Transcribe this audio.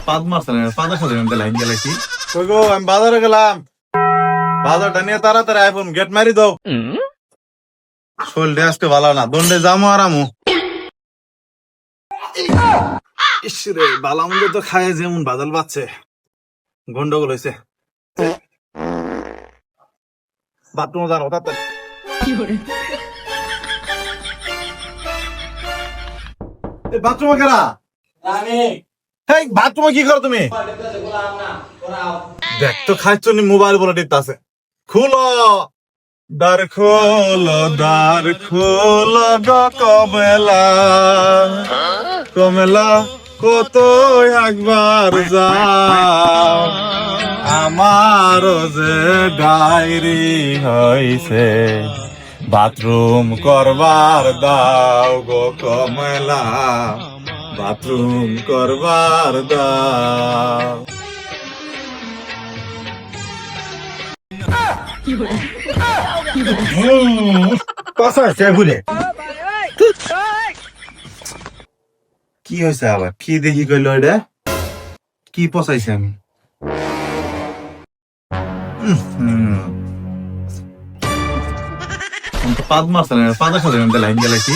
পাঁচ মাস পাঁচের সাথে আমি লাইন গেলাইছি। কই গো, আমি বাজারে গেলাম। বাজারটা নিয়ে তাড়াতাড়ি আইফোন গেট মারি দাও। শরীরটা আজকে ভালো না, দণ্ডে যামো আর আমু। ইসরে বালা মন্দ তো খায় যেমন বাদল বাচ্ছে, গন্ডগোল হয়েছে। বাথরুম জানো তাড়াতাড়ি। বাথরুমে কেনা? হেই, বাথরুমে কি করো তুমি? দেখ তো খাইছ নি, মোবাইল বলে টিপতাছে। খুলো দ্বার, খোলো গো কমলা, কমলা কত একবার যাও, আমার যে ডায়েরি হইছে, বাথরুম করবার দাও গো কমলা, বাথরুম করবার দাও। কি হয়েছে আবার? কি দেখি কইল এটা? কি পচাইছে আমি? পাঁচ মাস পাঁচের সাথে আমি লাইন গেলাইছি।